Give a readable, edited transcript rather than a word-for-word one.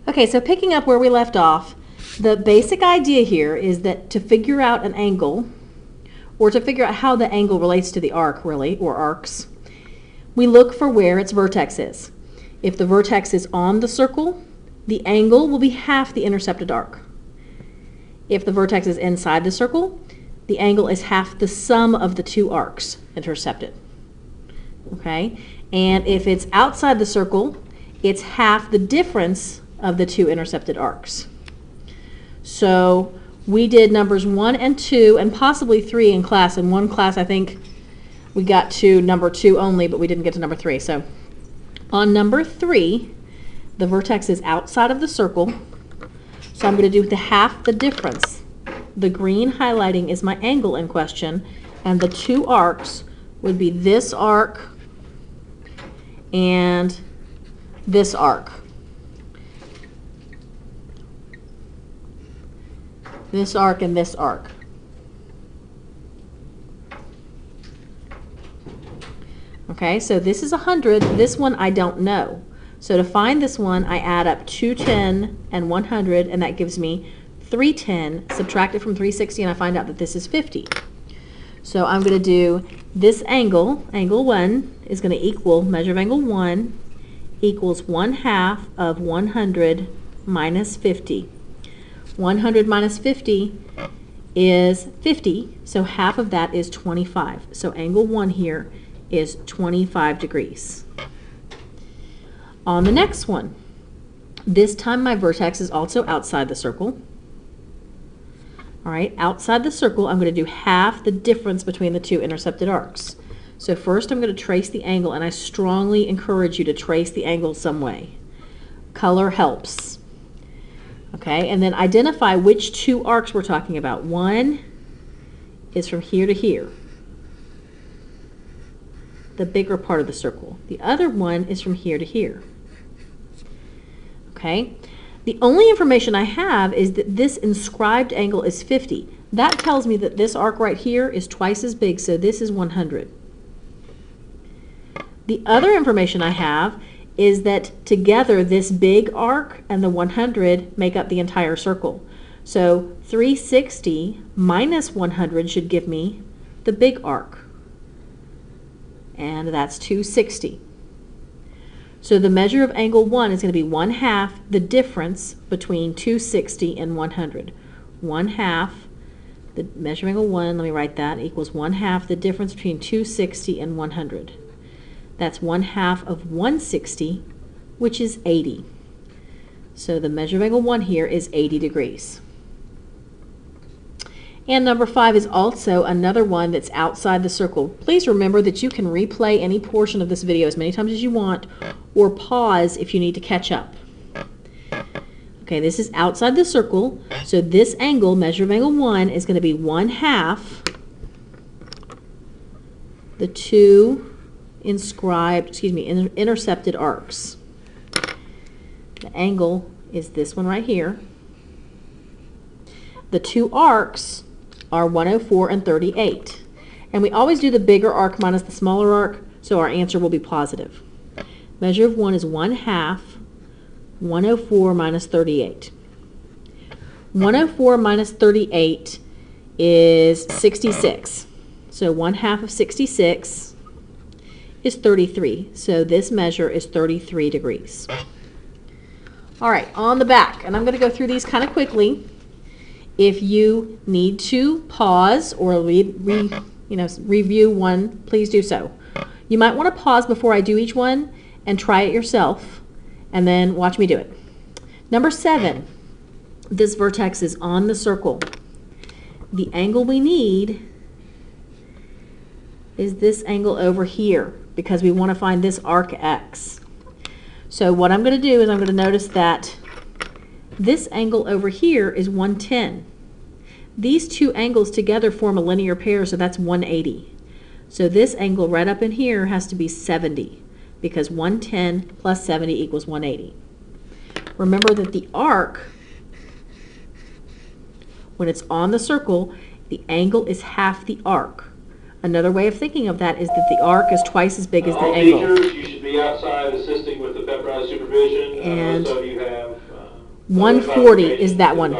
Okay, so picking up where we left off, the basic idea here is that to figure out an angle, or to figure out how the angle relates to the arc, really, or arcs, we look for where its vertex is. If the vertex is on the circle, the angle will be half the intercepted arc. If the vertex is inside the circle, the angle is half the sum of the two arcs intercepted. Okay? And if it's outside the circle, it's half the difference of the two intercepted arcs. So we did numbers 1 and 2 and possibly 3 in class. In one class, I think we got to number 2 only, but we didn't get to number 3. So on number 3, the vertex is outside of the circle. So I'm going to do the half the difference. The green highlighting is my angle in question, and the two arcs would be this arc and this arc. This arc and this arc. Okay, so this is 100. This one I don't know. So to find this one, I add up 210 and 100, and that gives me 310. Subtract it from 360, and I find out that this is 50. So I'm going to do this angle, angle 1, is going to equal, measure of angle 1, equals 1/2 of 100 minus 50. 100 minus 50 is 50, so half of that is 25. So angle 1 here is 25 degrees. On the next one, this time my vertex is also outside the circle. All right, outside the circle, I'm going to do half the difference between the two intercepted arcs. So first I'm going to trace the angle, and I strongly encourage you to trace the angle some way. Color helps. Okay, and then identify which two arcs we're talking about. One is from here to here, the bigger part of the circle. The other one is from here to here. Okay, the only information I have is that this inscribed angle is 50. That tells me that this arc right here is twice as big, so this is 100. The other information I have is that together this big arc and the 100 make up the entire circle. So 360 minus 100 should give me the big arc, and that's 260. So the measure of angle 1 is going to be 1/2 the difference between 260 and 100. 1/2, the measure of angle 1, let me write that, equals 1/2 the difference between 260 and 100. That's 1/2 of 160, which is 80. So the measure of angle 1 here is 80 degrees. And number 5 is also another one that's outside the circle. Please remember that you can replay any portion of this video as many times as you want, or pause if you need to catch up. Okay, this is outside the circle, so this angle, measure of angle 1, is going to be 1/2 the two intercepted arcs. The angle is this one right here. The two arcs are 104 and 38. And we always do the bigger arc minus the smaller arc, so our answer will be positive. Measure of 1 is 1/2 104 minus 38. 104 minus 38 is 66. So 1/2 of 66 is 33. So this measure is 33 degrees. All right, on the back, and I'm going to go through these kind of quickly. If you need to pause or review one, please do so. You might want to pause before I do each one and try it yourself, and then watch me do it. Number 7, this vertex is on the circle. The angle we need is this angle over here, because we want to find this arc X. So what I'm going to do is I'm going to notice that this angle over here is 110. These two angles together form a linear pair, so that's 180. So this angle right up in here has to be 70, because 110 plus 70 equals 180. Remember that the arc, when it's on the circle, the angle is half the arc. Another way of thinking of that is that the arc is twice as big as the angle. Teachers, you should be outside assisting with the pep rally supervision. And most of you have 140 is that one.